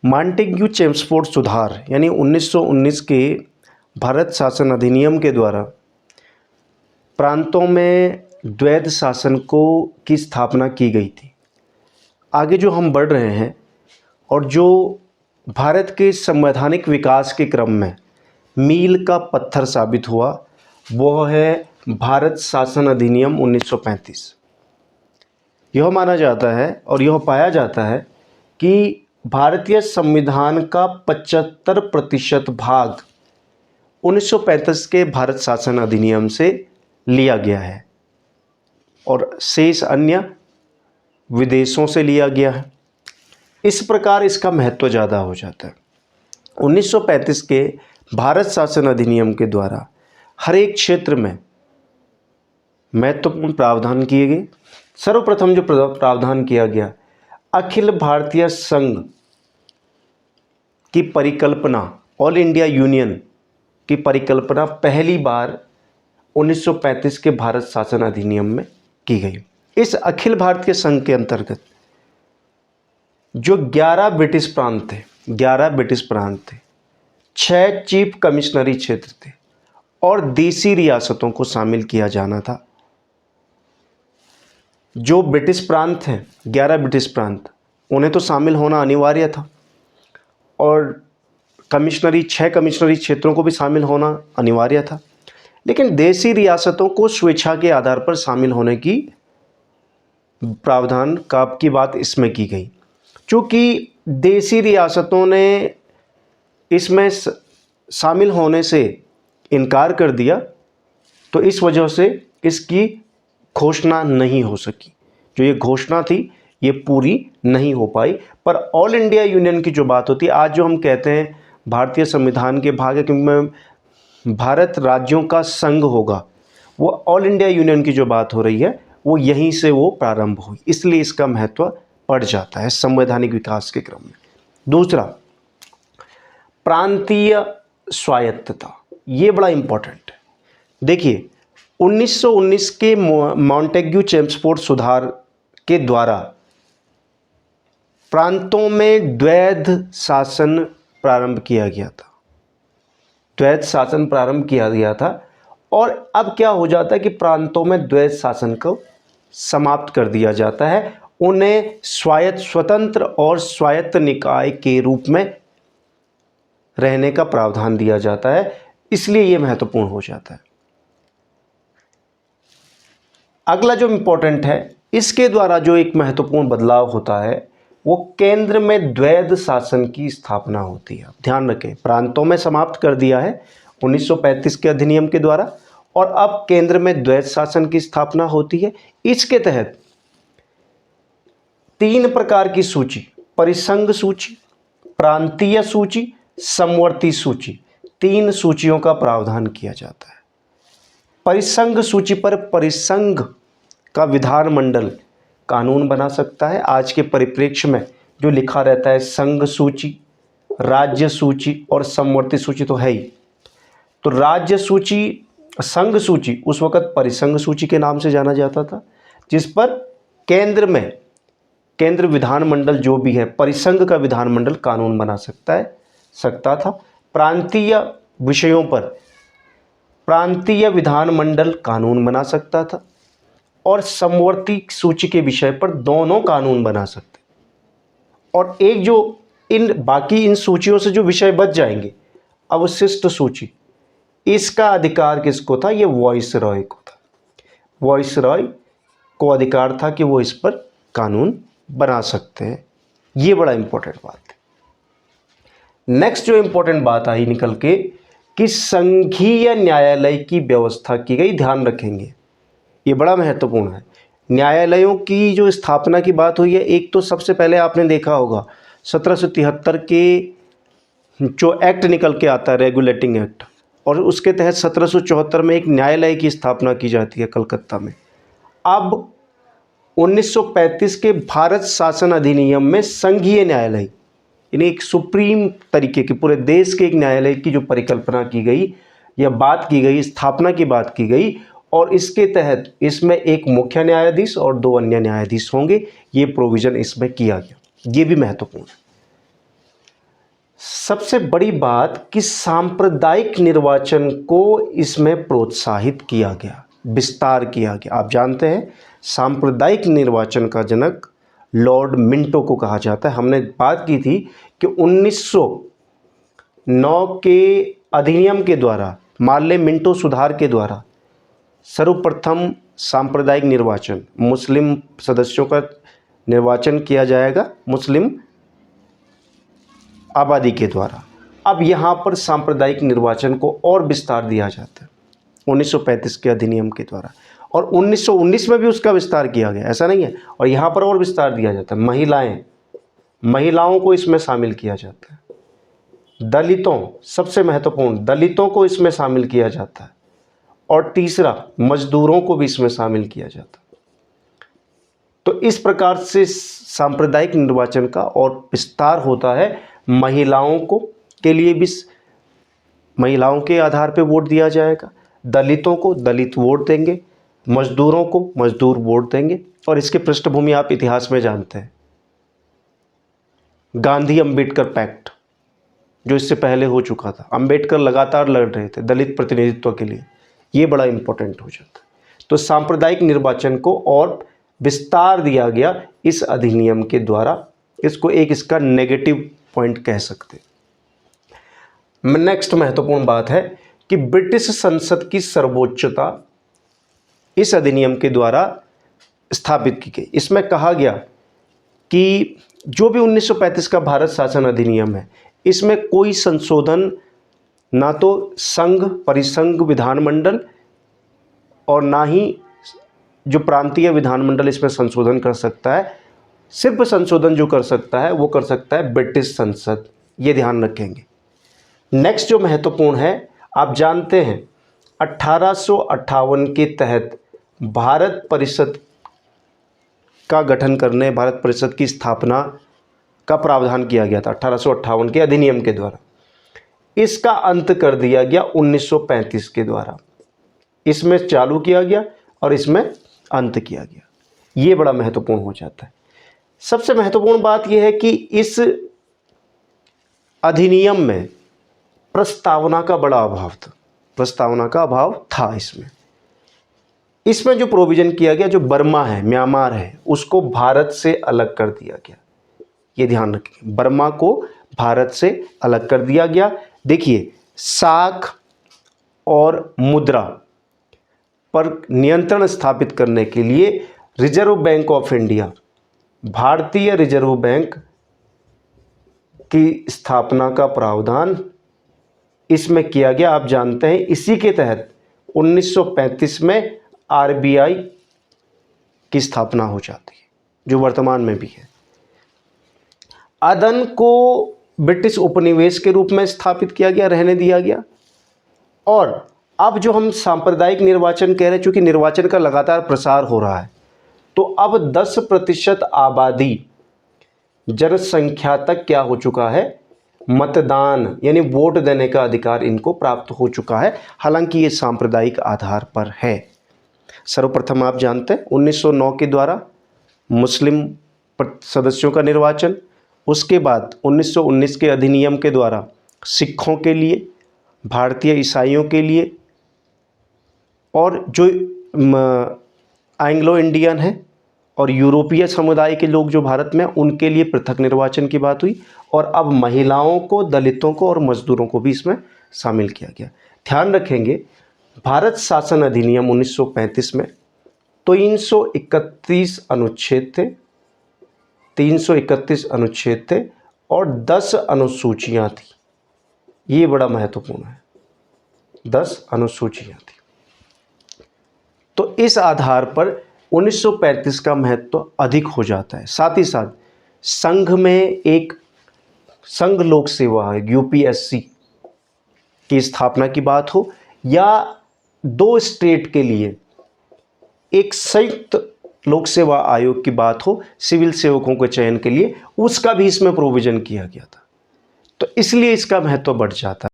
Montagu Chelmsford सुधार यानी 1919 के भारत शासन अधिनियम के द्वारा प्रांतों में द्वैध शासन की स्थापना की गई थी। आगे जो हम बढ़ रहे हैं और जो भारत के संवैधानिक विकास के क्रम में मील का पत्थर साबित हुआ वह है भारत शासन अधिनियम 1935। यह माना जाता है और यह पाया जाता है कि भारतीय संविधान का 75% भाग 1935 के भारत शासन अधिनियम से लिया गया है और शेष अन्य विदेशों से लिया गया है। इस प्रकार इसका महत्व ज़्यादा हो जाता है। 1935 के भारत शासन अधिनियम के द्वारा हर एक क्षेत्र में महत्वपूर्ण प्रावधान किए गए। सर्वप्रथम जो प्रावधान किया गया, अखिल भारतीय संघ की परिकल्पना, ऑल इंडिया यूनियन की परिकल्पना पहली बार 1935 के भारत शासन अधिनियम में की गई। इस अखिल भारतीय संघ के अंतर्गत जो 11 ब्रिटिश प्रांत थे, 6 चीफ कमिश्नरी क्षेत्र थे और देसी रियासतों को शामिल किया जाना था। जो ब्रिटिश प्रांत हैं, 11 ब्रिटिश प्रांत, उन्हें तो शामिल होना अनिवार्य था और 6 कमिश्नरी क्षेत्रों को भी शामिल होना अनिवार्य था। लेकिन देसी रियासतों को स्वेच्छा के आधार पर शामिल होने की प्रावधान की बात इसमें की गई। चूँकि देसी रियासतों ने इसमें शामिल होने से इनकार कर दिया तो इस वजह से इसकी घोषणा नहीं हो सकी। जो ये घोषणा थी ये पूरी नहीं हो पाई। पर ऑल इंडिया यूनियन की जो बात होती है, आज जो हम कहते हैं भारतीय संविधान के भाग है, क्योंकि भारत राज्यों का संघ होगा, वो ऑल इंडिया यूनियन की जो बात हो रही है वो यहीं से वो प्रारंभ हुई, इसलिए इसका महत्व बढ़ जाता है संवैधानिक विकास के क्रम में। दूसरा, प्रांतीय स्वायत्तता, ये बड़ा इंपॉर्टेंट है। देखिए 1919 के मॉन्टेग्यू चेम्सफोर्ड सुधार के द्वारा प्रांतों में द्वैध शासन प्रारंभ किया गया था और अब क्या हो जाता है कि प्रांतों में द्वैध शासन को समाप्त कर दिया जाता है। उन्हें स्वतंत्र और स्वायत्त निकाय के रूप में रहने का प्रावधान दिया जाता है, इसलिए यह महत्वपूर्ण हो जाता है। अगला जो इम्पोर्टेंट है, इसके द्वारा जो एक महत्वपूर्ण बदलाव होता है वो केंद्र में द्वैध शासन की स्थापना होती है। ध्यान रखें, प्रांतों में समाप्त कर दिया है 1935 के अधिनियम के द्वारा और अब केंद्र में द्वैध शासन की स्थापना होती है। इसके तहत 3 प्रकार की सूची, परिसंघ सूची, प्रांतीय सूची, समवर्ती सूची, 3 सूचियों का प्रावधान किया जाता है। परिसंघ सूची पर परिसंघ का विधानमंडल कानून बना सकता है। आज के परिप्रेक्ष्य में जो लिखा रहता है संघ सूची, राज्य सूची और समवर्ती सूची तो है ही। तो राज्य सूची, संघ सूची उस वक़्त परिसंघ सूची के नाम से जाना जाता था, जिस पर केंद्र विधानमंडल जो भी है, परिसंघ का विधानमंडल कानून बना सकता था। प्रांतीय विषयों पर प्रांतीय विधानमंडल कानून बना सकता था और समवर्ती सूची के विषय पर दोनों कानून बना सकते। और एक जो इन सूचियों से जो विषय बच जाएंगे, अवशिष्ट सूची, इसका अधिकार किसको था? ये वॉइसरॉय को था। वॉइसरॉय को अधिकार था कि वो इस पर कानून बना सकते हैं। ये बड़ा इंपॉर्टेंट बात है। नेक्स्ट जो इंपॉर्टेंट बात आई निकल के कि संघीय न्यायालय की व्यवस्था की गई। ध्यान रखेंगे, ये बड़ा महत्वपूर्ण है। न्यायालयों की जो स्थापना की बात हुई है, एक तो सबसे पहले आपने देखा होगा 1773 के जो एक्ट निकल के आता है, रेगुलेटिंग एक्ट, और उसके तहत 1774 में एक न्यायालय की स्थापना की जाती है कलकत्ता में। अब 1935 के भारत शासन अधिनियम में संघीय न्यायालय यानी एक सुप्रीम तरीके की पूरे देश के एक न्यायालय की जो परिकल्पना की गई या बात की गई, स्थापना की बात की गई, और इसके तहत इसमें एक मुख्य न्यायाधीश और 2 अन्य न्यायाधीश होंगे। ये प्रोविज़न इसमें किया गया, ये भी महत्वपूर्ण है। सबसे बड़ी बात कि सांप्रदायिक निर्वाचन को इसमें प्रोत्साहित किया गया, विस्तार किया गया। आप जानते हैं सांप्रदायिक निर्वाचन का जनक लॉर्ड मिंटो को कहा जाता है। हमने बात की थी कि 1909 के अधिनियम के द्वारा, मार्ले मिंटो सुधार के द्वारा सर्वप्रथम सांप्रदायिक निर्वाचन, मुस्लिम सदस्यों का निर्वाचन किया जाएगा मुस्लिम आबादी के द्वारा। अब यहाँ पर सांप्रदायिक निर्वाचन को और विस्तार दिया जाता है 1935 के अधिनियम के द्वारा, और 1919 में भी उसका विस्तार किया गया, ऐसा नहीं है। और यहाँ पर और विस्तार दिया जाता है, महिलाओं को इसमें शामिल किया जाता है, दलितों, सबसे महत्वपूर्ण, दलितों को इसमें शामिल किया जाता है, और तीसरा मजदूरों को भी इसमें शामिल किया जाता है। तो इस प्रकार से सांप्रदायिक निर्वाचन का और विस्तार होता है। महिलाओं को के लिए भी महिलाओं के आधार पर वोट दिया जाएगा, दलितों को दलित वोट देंगे, मजदूरों को मजदूर वोट देंगे। और इसके पृष्ठभूमि आप इतिहास में जानते हैं, गांधी अंबेडकर पैक्ट जो इससे पहले हो चुका था। अंबेडकर लगातार लड़ रहे थे दलित प्रतिनिधित्व के लिए, ये बड़ा इंपॉर्टेंट हो जाता है। तो सांप्रदायिक निर्वाचन को और विस्तार दिया गया इस अधिनियम के द्वारा। इसको एक इसका नेगेटिव पॉइंट कह सकते हैं। नेक्स्ट महत्वपूर्ण बात है कि ब्रिटिश संसद की सर्वोच्चता इस अधिनियम के द्वारा स्थापित की गई। इसमें कहा गया कि जो भी 1935 का भारत शासन अधिनियम है, इसमें कोई संशोधन ना तो संघ, परिसंघ विधानमंडल और ना ही जो प्रांतीय विधानमंडल इसमें संशोधन कर सकता है। सिर्फ संशोधन जो कर सकता है वो कर सकता है ब्रिटिश संसद, ये ध्यान रखेंगे। नेक्स्ट जो महत्वपूर्ण है, आप जानते हैं 1858 के तहत भारत परिषद का गठन करने, भारत परिषद की स्थापना का प्रावधान किया गया था 1858 के अधिनियम के द्वारा। इसका अंत कर दिया गया 1935 के द्वारा। इसमें चालू किया गया और इसमें अंत किया गया, ये बड़ा महत्वपूर्ण हो जाता है। सबसे महत्वपूर्ण बात यह है कि इस अधिनियम में प्रस्तावना का बड़ा अभाव था, प्रस्तावना का अभाव था इसमें जो प्रोविज़न किया गया, जो बर्मा है, म्यांमार है, उसको भारत से अलग कर दिया गया। ये ध्यान रखिए, बर्मा को भारत से अलग कर दिया गया। देखिए, साख और मुद्रा पर नियंत्रण स्थापित करने के लिए रिजर्व बैंक ऑफ इंडिया, भारतीय रिजर्व बैंक की स्थापना का प्रावधान इसमें किया गया। आप जानते हैं इसी के तहत 1935 में आरबीआई की स्थापना हो जाती है, जो वर्तमान में भी है। अदन को ब्रिटिश उपनिवेश के रूप में स्थापित किया गया, रहने दिया गया। और अब जो हम सांप्रदायिक निर्वाचन कह रहे हैं, चूंकि निर्वाचन का लगातार प्रसार हो रहा है, तो अब 10% आबादी जनसंख्या तक क्या हो चुका है, मतदान यानी वोट देने का अधिकार इनको प्राप्त हो चुका है। हालांकि ये सांप्रदायिक आधार पर है। सर्वप्रथम आप जानते हैं 1909 के द्वारा मुस्लिम सदस्यों का निर्वाचन, उसके बाद 1919 के अधिनियम के द्वारा सिखों के लिए, भारतीय ईसाइयों के लिए, और जो एंग्लो इंडियन है और यूरोपीय समुदाय के लोग जो भारत में, उनके लिए पृथक निर्वाचन की बात हुई। और अब महिलाओं को, दलितों को और मजदूरों को भी इसमें शामिल किया गया। ध्यान रखेंगे, भारत शासन अधिनियम 1935 में 331 अनुच्छेद थे, 331 अनुच्छेद थे और 10 अनुसूचियाँ थी। ये बड़ा महत्वपूर्ण है, 10 अनुसूचियाँ थी। तो इस आधार पर 1935 का महत्व अधिक हो जाता है। साथ ही साथ संघ में एक संघ लोक सेवा आयोग, यूपीएससी की स्थापना की बात हो, या 2 स्टेट के लिए एक संयुक्त लोक सेवा आयोग की बात हो सिविल सेवकों के चयन के लिए, उसका भी इसमें प्रोविज़न किया गया था। तो इसलिए इसका महत्व बढ़ जाता है।